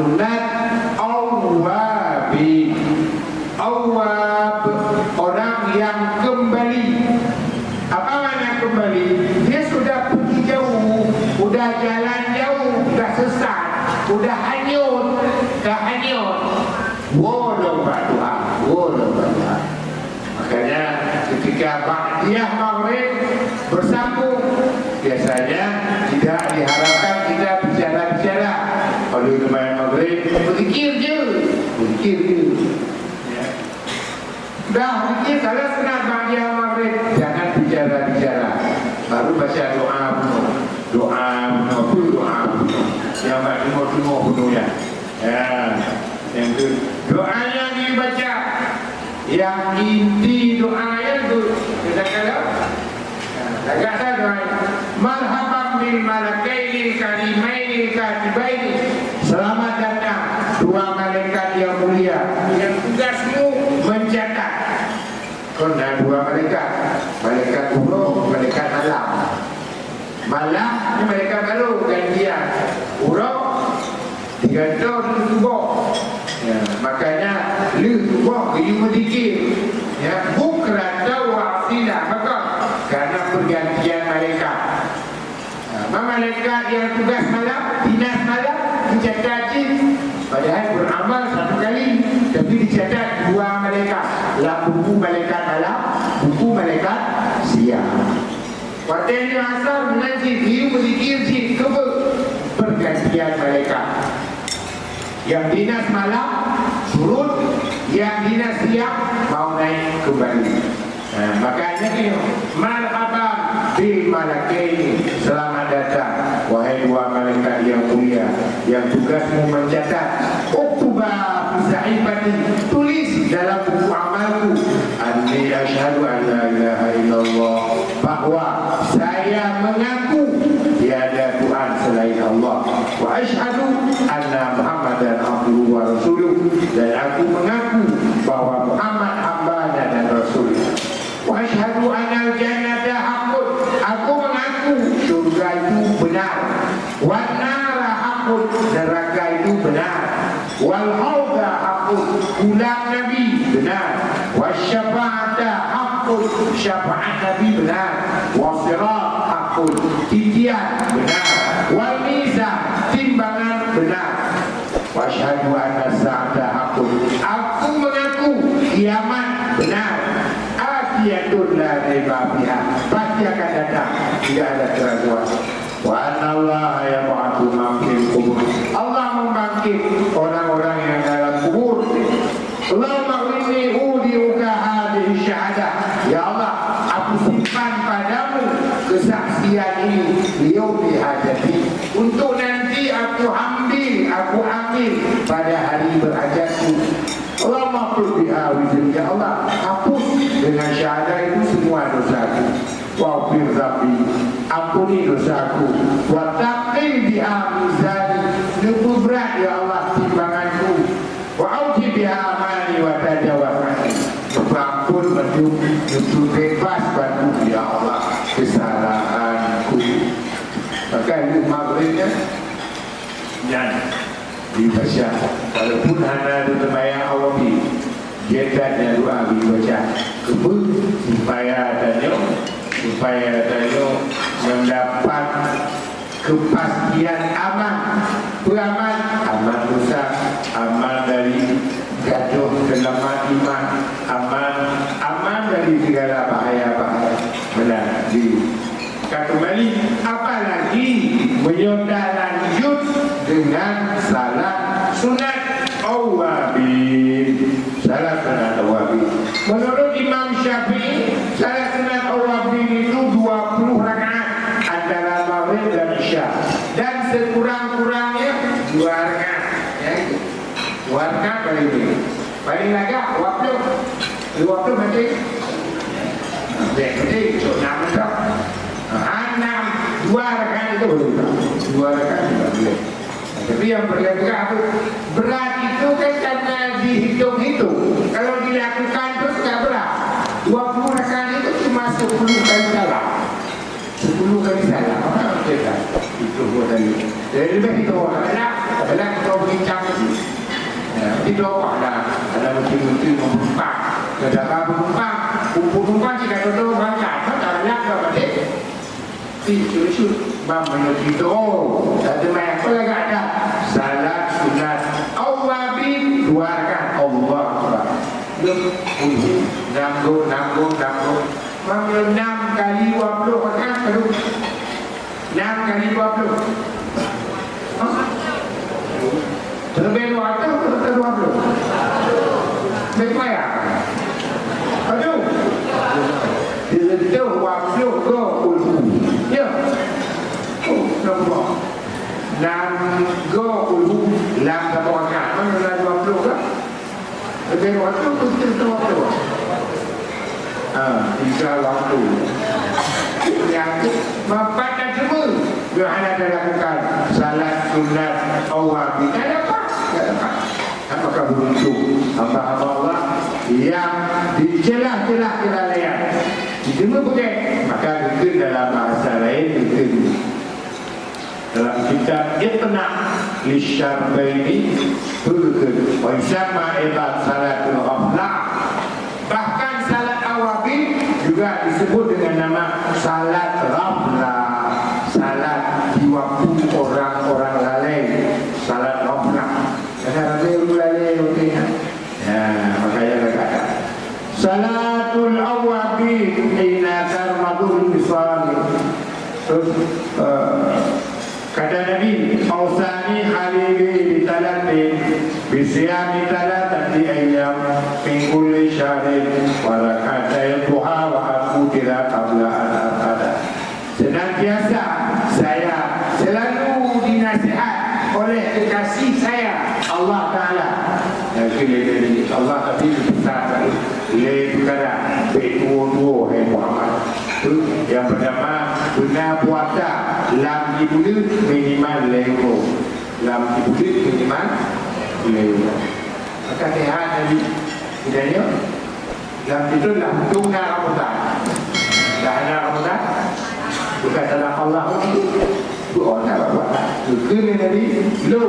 sunat awwabi. Awwab, orang yang kembali. Apa makna kembali? Dia sudah pergi jauh, udah jalan jauh, udah sesat, udah hanyut, Walau berdoa. Makanya ketika ba'diyah maghrib bersambung, biasanya tidak diharapkan kita bicara-bicara. Kalau kemarin maghrib berzikir je. Ya. Dah berzikir, kalau sunat ba'diyah maghrib jangan bicara-bicara. Baru baca doa yang makmum bunuh ya. Yang itu doanya dibaca, yang inti doanya itu kadang-kadang agak doa marhaban bil malakaini karimaini katibaini, selamat datang dua malaikat yang mulia yang tugasmu mencatat. Karena dua malaikat urut, malaikat malam ni malaikat baru gantian urut digantung di tubuh. Ya, makanya lu tubuh you berzikir ya, bukrata wa asila. Maka karena pergantian malaikat. Malaikat yang tugas malam, dinas malam dicatat jin, padahal beramal satu kali tapi dicatat dua malaikat. Lah buku malaikat malam, buku malaikat siang. Waktu ini asal mengaji, you berzikir jin, pergantian malaikat. Yang dinas malam turun, yang dinas siang mau naik kembali. Makanya ini marhaban bil malakaini, selamat datang wahai dua malaikat yang mulia yang tugasmu mencatat. Uktuba bisaifati, tulis dalam buku amalku, anni asyhadu an la ilaha illallah, bahwa saya mengaku tiada Tuhan selain Allah, wa asyhadu anna Muhammadan abduhu wa rasuluh, dan aku mengaku bahwa Muhammad hamba dan rasul. Wa asyhadu anna al-jannata haqqun, aku mengaku surga itu benar. Wan nara haqqun, neraka itu benar. Wal hauda haqqun, ulang Nabi benar. Wasyafa'ata haqqun, syafaat Nabi benar. Wasirat haqqun, titian benar. Wal mizan, timbangan benar. Wasyhadu anna sa'ata haqqun, aku mengaku kiamat benar. Atiyatun la riba biha, pasti akan datang, tidak ada keraguan. Wa anna Allah yab'atsu man fil qubur, Allah membangkit orang-orang yang dalam kubur. Allahumma inni udiuka hadhihi syahadah, ya Allah, aku simpan padamu kesaksian ini liyaumi hajati, untuk nanti aku ambil pada hari berhajatku. Allahumma qul biha wizri, ya Allah, hapus dengan syahadah itu semua dosaku. Wa'fir rabbi, ampuni dosaku. Wa taqil biha mizani, lebih berat ya Allah timbanganku. Wa auti biha amali wa tajawaz anni, ampun menjadi bebas bantu ya Allah kesalahanku. Maka itu maghribnya jangan dibaca, walaupun anda berbayang awabi, dia tak doa dibaca kebun supaya tanya mendapat kepastian aman, beraman, aman dosa, aman dari gaduh selamat iman, aman dari segala bahaya. Benar di kembali, apalagi menyodar lanjut dengan salat sunat awwabin. Salat sunat awwabin menurut Imam Syafi'i, salat sunat awwabin itu 20 rakaat antara maghrib dan isya, dan sekurang-kurangnya 2 rakaat ya, itu 2 rakaat paling lagak waktu mati jadi itu 6 2 rakaat itu boleh, 2 rakaat tidak boleh. Tapi yang berat berat itu kan karena dihitung-hitung. Kalau dilakukan terus tidak berat. 20 rakaat itu cuma 10 kali salah. 10 kali salah. Orang tidak itu buat tadi. Jadi lebih itu adalah kalau bincang itu. Itu apa dah? Ada menteri-menteri menumpang. Kedatangan penumpang jika duduk berangkat, tak lihat apa dek. Itu bang menuju itu. Tak ada main apa lagi ada. Salat sunat awabin 2 rakaat Allah Akbar. Nanggung. Maka 6 kali 20 rakaat perlu. 6 kali 20. Terlebih 2 atau 20? Baik ya? Aduh. Dia waktu ke ulu. Ya. Oh, nampak. Lam go ulu. Lam berapa rakaat? Mana dah 20 ke? Lebih waktu tu kita waktu. 3 waktu. Yang mapat dan semua. Dia ada lakukan salat sunat awal. Tak dapat. Apakah beruntung hamba-hamba Allah yang dicelah-celah kelalaian cuma boleh, maka mungkin dalam bahasa lain mungkin dalam kitab Iqna' Lisyarbaini berkata wa yusamma aidan salatul ghaflah, bahkan salat awabil juga disebut dengan nama salat ghaflah, salat di waktu orang-orang lalai, salat ghaflah. Karena lalai rutinnya. Makanya berkata salatul awabi hina tarmadul misali. Terus kata Nabi Ausani Khalili bitalatin bisyami talatati ayyam min kulli syahrin wa rak'atay duha wa aqutila qabla an arqada. Senantiasa saya selalu dinasihat oleh kekasih saya Allah Ta'ala. Jadi Allah tapi besar le perkara betul hai Muhammad. Yang pertama benar puasa lam dibulut minimal lewo. Lam dibulut minimal lewo. Maka sehat Nabi idanya lam itu lam tuna Ramadan. Dah ada Ramadan bukan salah Allah doa nak buat. Kena Nabi lo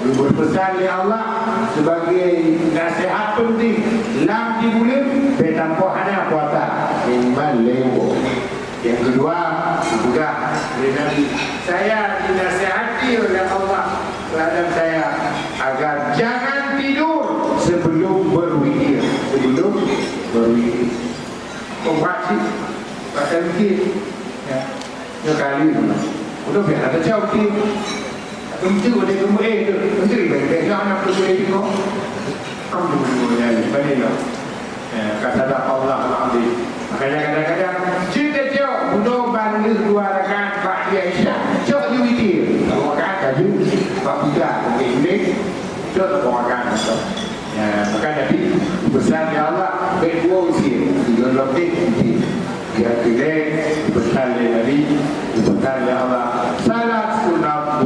berpesan oleh Allah sebagai nasihat penting lam di bulan bertanpa hana puasa minimal lewo. Yang kedua juga oleh Nabi, saya dinasihati oleh Allah terhadap saya agar jangan tidur sebelum berwikir. Membaca baca zikir ya kali udah biar ada jauh ti untuk udah kemudian itu menteri bagi jangan nak pergi itu alhamdulillah ya baiklah kata Allah alhamdulillah. Makanya kadang-kadang cerita jauh bunuh bandar 2 rakaat Pak Aisyah jauh di witir 2 rakaat kaju Pak Buddha ini jauh 2 rakaat maka Nabi besar ya Allah berdua witir 3 lebih witir. Yang kedua besar ya Nabi besar ya Allah salat sunat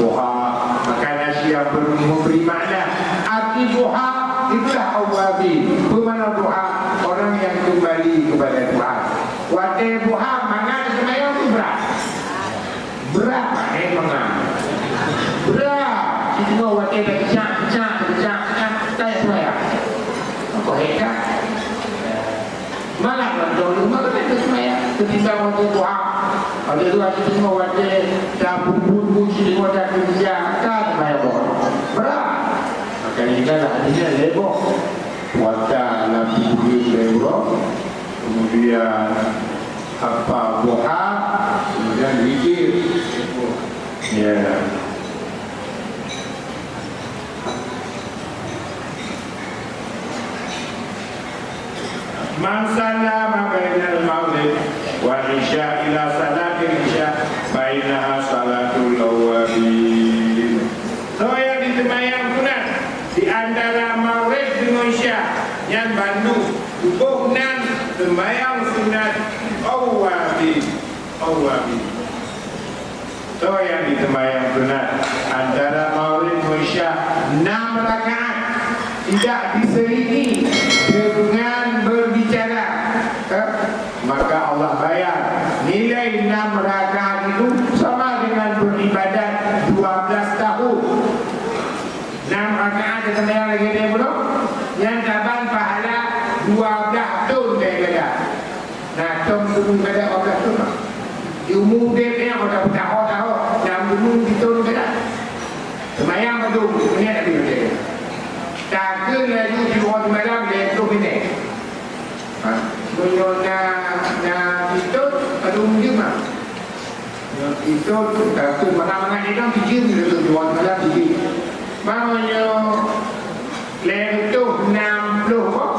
duha. Maka Nasyia memberi makna arti duha itulah awabi. Bermakna duha orang yang kembali kepada Tuhan. Waktu duha mana semayang itu berat maknanya berat kita waktu bercak tak semayang apa hebat malah kalau rumah kita semayang ketimbang waktu doa. Kalau doa kita semua waktu dah bubur kita dah kerja kan semayang berat. Maka inilah artinya lebok puasa Nabi Lewo, kemudian apa doa, kemudian zikir. Ya. Man sallama bainal maghrib wal isya ila salatil isya bainaha salatul awabin. So yang ditemayang sunat di antara maghrib dengan isya yang bandu hubungan temayang sunat awabin. So yang ditemayang sunat antara maghrib dengan isya 6 rakaat tidak diselingi dengan berbicara, maka Allah bayar nilai 6 rakaat itu sama dengan beribadat 12 tahun 6 rakaat sembahyang lagi dia belum yang taban pahala 12 tahun dia kata. Nah tahun tu kata 12 tahun ilmu dia ni kalau dah tahu dalam ilmu kita ni kata sembahyang padu punya tak boleh dia tak ke lagi di luar malam dia tu ini punya na itu padu mungkin mah itu tak tu mana-mana dia kan fikir di luar malam fikir maknanya leher tu 60 kok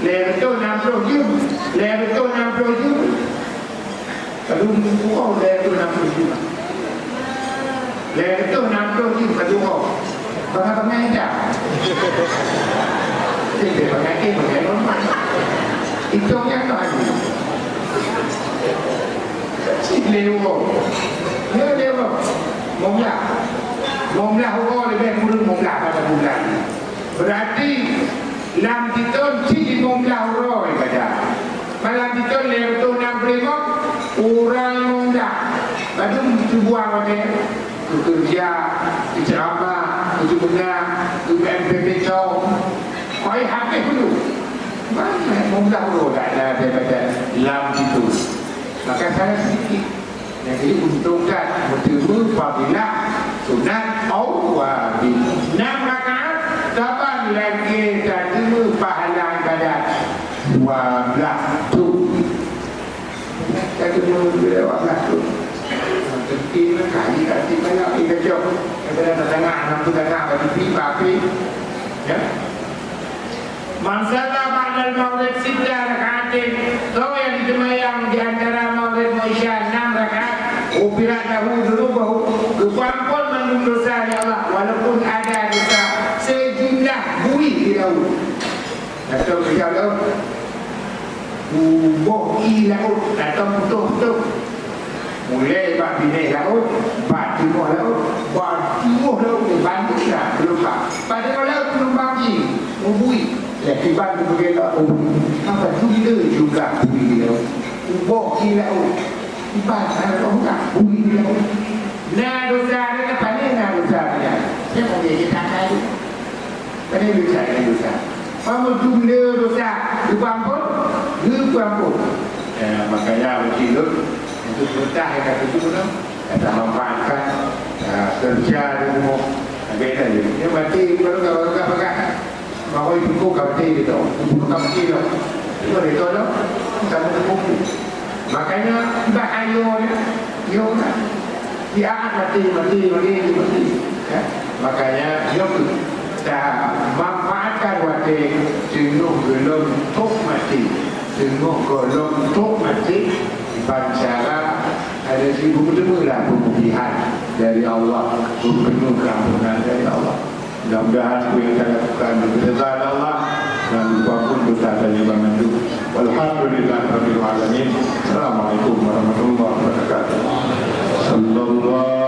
leher tu 60 jum leher tu 60 jum kalau kau leher tu 60 jum leher tu 60 jum kalau kau bagaimana aja jadi bagaimana normal itu yang kau ada si leher dia leher Momlah orang lebih kurang momlah pada bulan. Berarti lam titon si momlah orang ibadah. Malam titon leher tu 65 orang momlah. Baru dibuang oleh kerja, ceramah, benar, MPP kau. Kau habis dulu. Mana momlah orang tak ada daripada lam titon. Maka saya sedikit. Jadi untungkan bertemu fadilah sunat awwabin 6 rakaat kapan lagi terima pahala ibadat 12 tu kita dulu 12 tu tentu kali kali banyak kita jauh daripada tengah nampu tengah bagi pipa ya man salla ba'da al-maghrib 6 rakaatin kau yang disemayang di antara maghrib dan isya 6 rakaat ubirat lahu dhunubahu kepampun menunggu dosa ya Allah walaupun ada dosa sejumlah bui di laut atau kita laut bubohi laut atau putus-putus mulai bak binai laut bak timur laut bak timur laut ni bandung lah berlupa pada laut belum bagi bui akibat berbagai laut apa gila juga bui di laut bubohi laut Ibarat ada orang tak bui di laut. Nah dosa dia apa ni nah dosa dia. Dia mau dia kita tahu. Pada dosa dia dosa. Kamu jumlah dosa diampun, diampun. Makanya begitu untuk bertah yang kata itu pun kita manfaatkan kerja di rumah. Beda je. Dia berarti kalau pakai bahawa itu kau berarti itu. Itu kau berarti itu. Itu ada itu lah. Kita berkumpul. Makanya bahayanya yoga dia mati ya? Makanya yoga dah manfaatkan waktu jenuh gelom tok mati jenuh gelom tok mati bacara ada seribu lah pemulihan dari Allah penuh keampunan dari Allah mudah-mudahan yang kita lakukan berkenan Allah dan walaupun dosa dan nyumbang itu. Walhamdulillahirabbil alamin. Assalamualaikum warahmatullahi wabarakatuh. Sallallahu